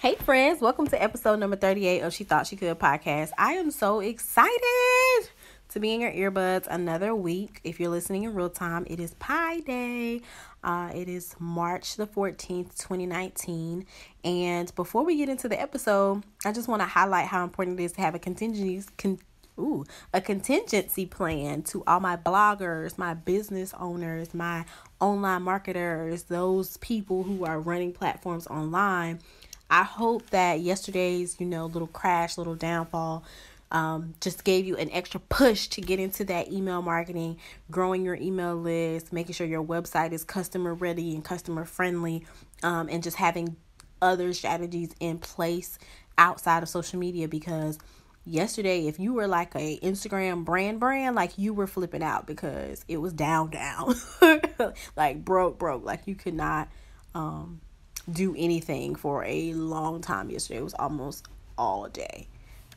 Hey friends, welcome to episode number 38 of She Thought She Could podcast. I am so excited to be in your earbuds another week. If you're listening in real time, it is Pi Day. It is March the 14th, 2019. And before we get into the episode, I just want to highlight how important it is to have a contingency plan to all my bloggers, my business owners, my online marketers, those people who are running platforms online. I hope that yesterday's, little crash, little downfall, just gave you an extra push to get into that email marketing, growing your email list, making sure your website is customer ready and customer friendly, and just having other strategies in place outside of social media. Because yesterday, if you were like a Instagram brand, like you were flipping out because it was down, like broke, like you could not, do anything for a long time yesterday. It was almost all day.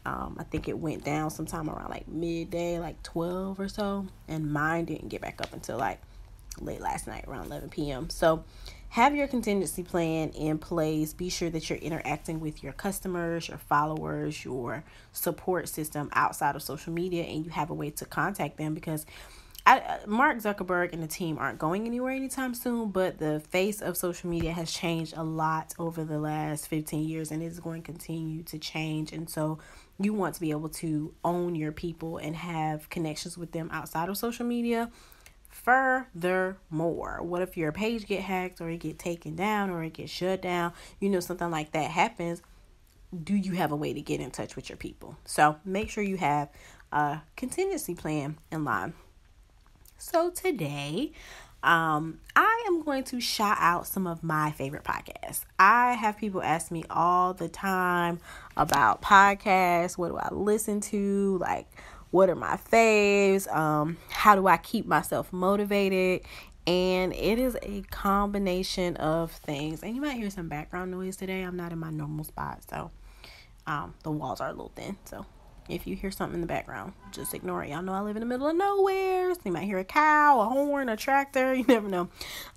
I think it went down sometime around like midday, like 12 or so. And mine didn't get back up until like late last night, around 11 p.m. So have your contingency plan in place. Be sure that you're interacting with your customers, your followers, your support system outside of social media, and you have a way to contact them because Mark Zuckerberg and the team aren't going anywhere anytime soon, but the face of social media has changed a lot over the last 15 years and is going to continue to change. And so you want to be able to own your people and have connections with them outside of social media. Furthermore, what if your page get hacked or it get taken down or it gets shut down? Something like that happens. Do you have a way to get in touch with your people? So make sure you have a contingency plan in line. So today, I am going to shout out some of my favorite podcasts. I have people ask me all the time about podcasts. What do I listen to? Like, what are my faves? How do I keep myself motivated? And it is a combination of things. And you might hear some background noise today. I'm not in my normal spot, so the walls are a little thin, so if you hear something in the background, just ignore it. Y'all know I live in the middle of nowhere. So you might hear a cow, a horn, a tractor. You never know.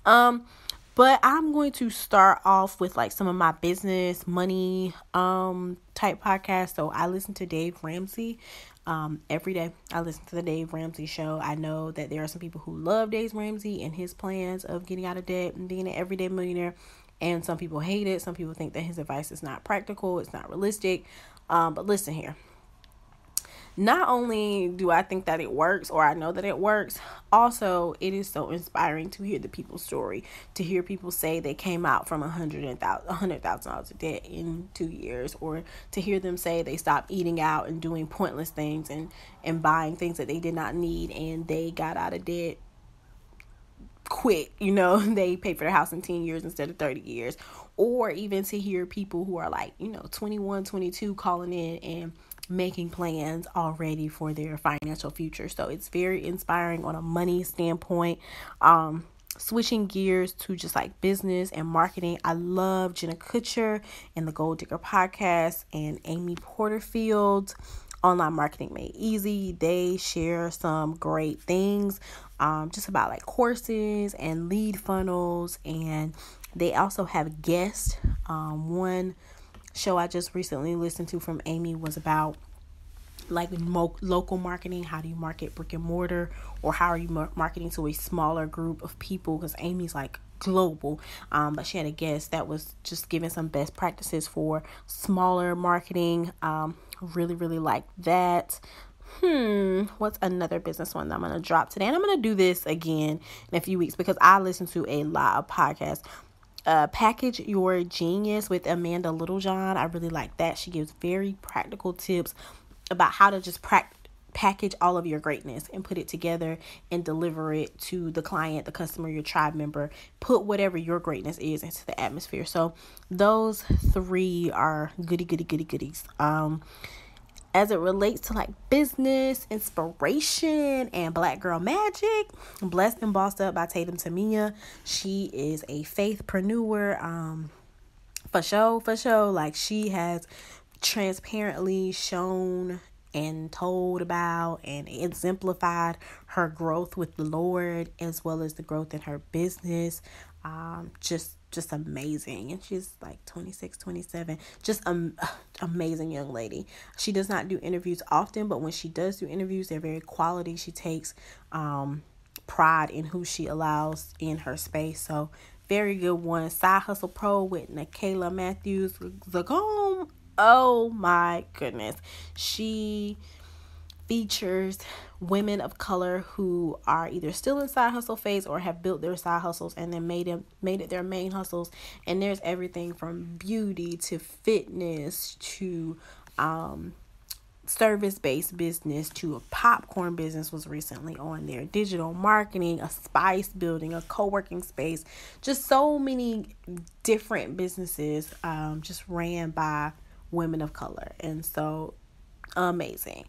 But I'm going to start off with like some of my business, money, type podcasts. So I listen to Dave Ramsey, every day. I listen to the Dave Ramsey show. I know that there are some people who love Dave Ramsey and his plans of getting out of debt and being an everyday millionaire. And some people hate it. Some people think that his advice is not practical. It's not realistic. But listen here. Not only do I think that it works, or I know that it works, also it is so inspiring to hear the people's story, to hear people say they came out from $100,000 of debt in 2 years, or to hear them say they stopped eating out and doing pointless things and buying things that they did not need, and they got out of debt quick. They paid for their house in 10 years instead of 30 years. Or even to hear people who are like 21, 22 calling in and making plans already for their financial future. So it's very inspiring on a money standpoint. Switching gears to just like business and marketing, I love Jenna Kutcher and the Gold Digger podcast and Amy Porterfield, Online Marketing Made Easy. They share some great things just about like courses and lead funnels, and they also have guests. One show I just recently listened to from Amy was about like local marketing. How do you market brick and mortar, or how are you marketing to a smaller group of people? Because Amy's like global, but she had a guest that was just giving some best practices for smaller marketing. Really like that. What's another business one that I'm gonna drop today? And I'm gonna do this again in a few weeks because I listen to a lot of podcasts. Package Your Genius with Amanda Littlejohn. I really like that. She gives very practical tips about how to just package all of your greatness and put it together and deliver it to the client, the customer, your tribe member. Put whatever your greatness is into the atmosphere. So those three are goodies. As it relates to like business, inspiration, and Black Girl Magic, Blessed and Bossed Up by Tatum Temia. She is a faithpreneur, for sure. Like, she has transparently shown and told about and exemplified her growth with the Lord, as well as the growth in her business. Just just amazing. And she's like 26, 27. Just amazing young lady. She does not do interviews often, but when she does do interviews, they're very quality. She takes pride in who she allows in her space. So very good one. Side Hustle Pro with Nicaila Matthews Zagom. Oh my goodness. She features women of color who are either still in side hustle phase or have built their side hustles and then made it their main hustles. And there's everything from beauty to fitness to service-based business to a popcorn business was recently on there, digital marketing, a spice building, a co-working space, just so many different businesses just ran by women of color. And so amazing.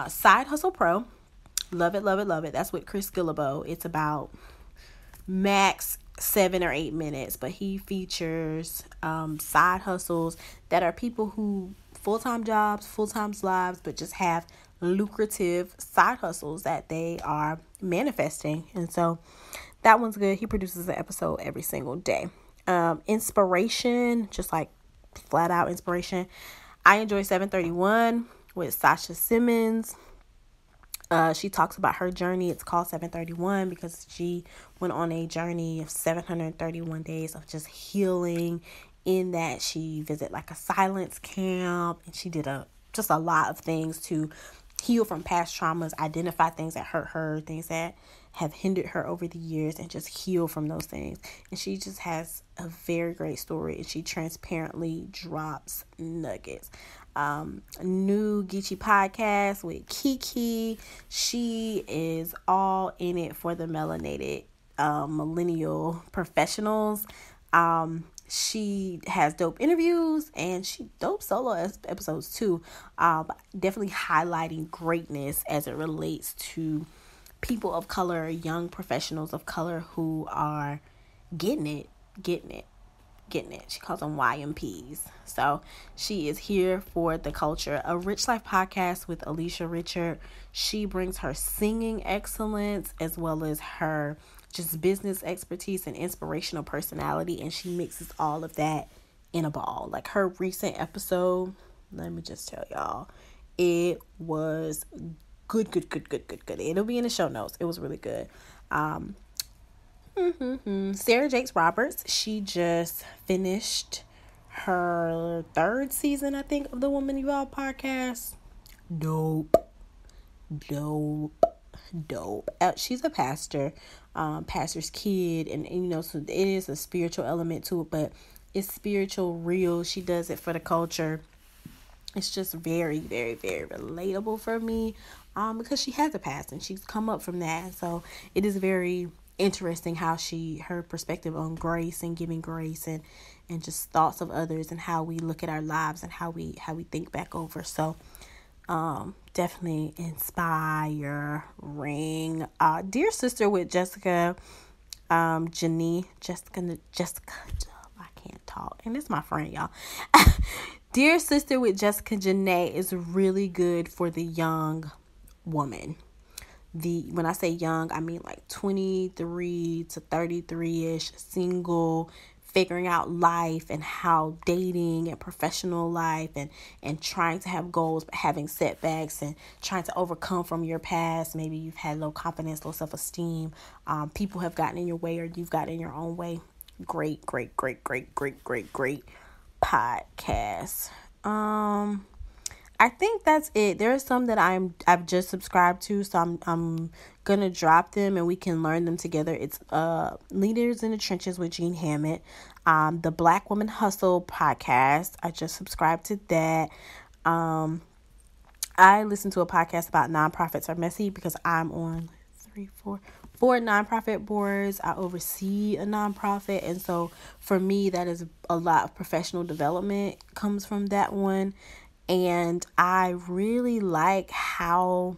Side Hustle Pro, love it, love it, love it. That's with Chris Guillebeau. It's about max 7 or 8 minutes, but he features side hustles that are people who full-time jobs, full-time lives, but just have lucrative side hustles that they are manifesting. And so that one's good. He produces an episode every single day. Inspiration, just like flat out inspiration. I enjoy 731 with Sasha Simmons. She talks about her journey. It's called 731 because she went on a journey of 731 days of just healing. In that she visited like a silence camp, and she did just a lot of things to heal from past traumas, identify things that hurt her, things that have hindered her over the years, and just heal from those things. And she just has a very great story, and she transparently drops nuggets. New Geechee podcast with Kiki. She is all in it for the melanated millennial professionals. She has dope interviews and she dope solo episodes too. Definitely highlighting greatness as it relates to people of color, young professionals of color who are getting it. She calls them YMPs. So she is here for the culture. A Rich Life podcast with Alicia Richard. She brings her singing excellence as well as her just business expertise and inspirational personality, and she mixes all of that in a ball. Like her recent episode, let me just tell y'all, it was good. It'll be in the show notes. It was really good. Sarah Jakes Roberts, she just finished her 3rd season, I think, of the Woman Evolve podcast. Dope. She's a pastor's kid, and so it is a spiritual element to it, but it's spiritual, real. She does it for the culture. It's just very, very, very relatable for me, because she has a past and she's come up from that. So it is very interesting how her perspective on grace and giving grace and just thoughts of others and how we look at our lives and how we think back over. So definitely inspiring. Dear Sister with Jessica Janae. I can't talk, and it's my friend, y'all. Dear Sister with Jessica Janae is really good for the young woman. When I say young, I mean like 23 to 33-ish, single, figuring out life and how dating and professional life and trying to have goals, but having setbacks and trying to overcome from your past. Maybe you've had low confidence, low self-esteem. People have gotten in your way or you've gotten in your own way. Great podcast. I think that's it. There are some that I've just subscribed to, so I'm gonna drop them and we can learn them together. It's Leaders in the Trenches with Jean Hammett, the Black Woman Hustle podcast. I just subscribed to that. I listen to a podcast about nonprofits are messy because I'm on four nonprofit boards. I oversee a nonprofit, and so for me, that is a lot of professional development comes from that one. And I really like how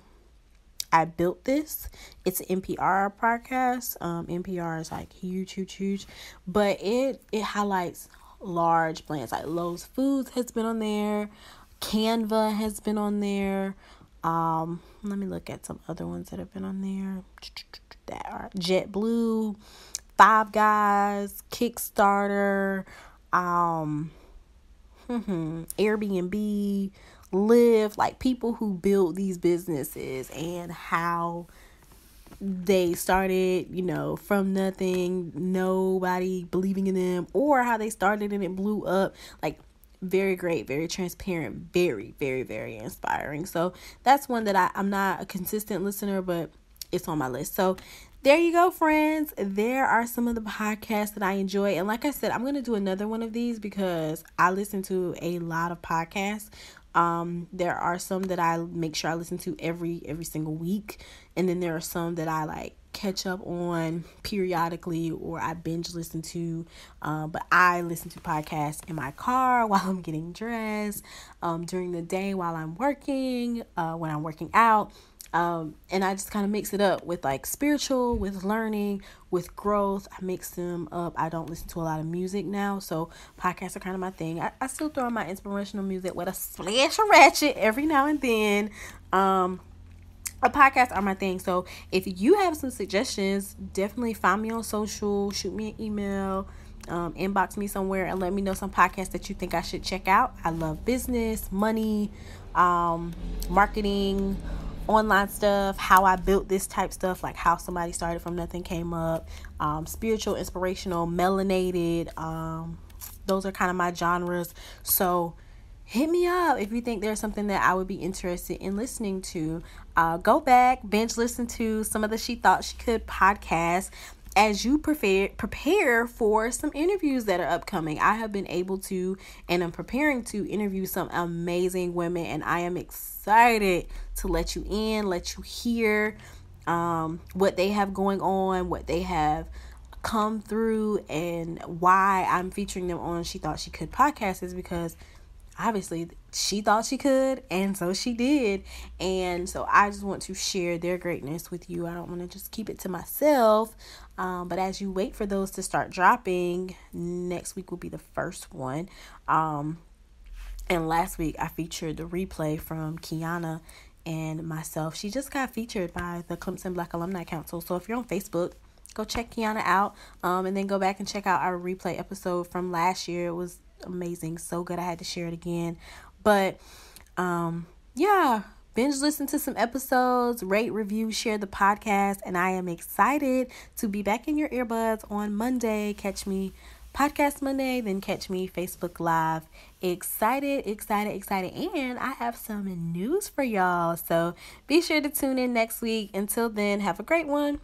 I built this. It's an NPR podcast. NPR is like huge, but it highlights large brands like Lowe's Foods has been on there, Canva has been on there. Let me look at some other ones that have been on there. That are JetBlue, Five Guys, Kickstarter, Airbnb, Lyft, like people who build these businesses and how they started, from nothing, nobody believing in them, or how they started and it blew up. Like, very great, very transparent, very, very, very inspiring. So that's one that I'm not a consistent listener, but it's on my list. So there you go, friends. There are some of the podcasts that I enjoy. And like I said, I'm going to do another one of these because I listen to a lot of podcasts. There are some that I make sure I listen to every single week. And then there are some that I like catch up on periodically, or I binge listen to. But I listen to podcasts in my car while I'm getting dressed, during the day while I'm working, when I'm working out. And I just kind of mix it up with like spiritual, with learning, with growth. I mix them up. I don't listen to a lot of music now, so podcasts are kind of my thing. I still throw in my inspirational music with a splash of ratchet every now and then. Podcasts are my thing. So if you have some suggestions, definitely find me on social, shoot me an email, inbox me somewhere and let me know some podcasts that you think I should check out. I love business, money, marketing, online stuff, how I built this type stuff, like how somebody started from nothing, came up, spiritual, inspirational, melanated. Those are kind of my genres. So hit me up if you think there's something that I would be interested in listening to. Go back, binge listen to some of the She Thought She Could podcast as you prepare for some interviews that are upcoming. I have been able to, and I'm preparing to interview some amazing women, and I am excited to let you in, let you hear what they have going on, what they have come through, and why I'm featuring them on She Thought She Could podcast is because obviously she thought she could, and so she did. And so I just want to share their greatness with you. I don't want to just keep it to myself. But as you wait for those to start dropping, next week will be the first one. And last week I featured the replay from Kiana and myself. She just got featured by the Clemson Black Alumni Council. So if you're on Facebook, go check Kiana out. And then go back and check out our replay episode from last year. It was amazing, so good I had to share it again. But yeah, binge listen to some episodes, rate, review, share the podcast, and I am excited to be back in your earbuds on Monday. Catch me podcast Monday, then catch me Facebook Live. Excited, and I have some news for y'all, so be sure to tune in next week. Until then, have a great one.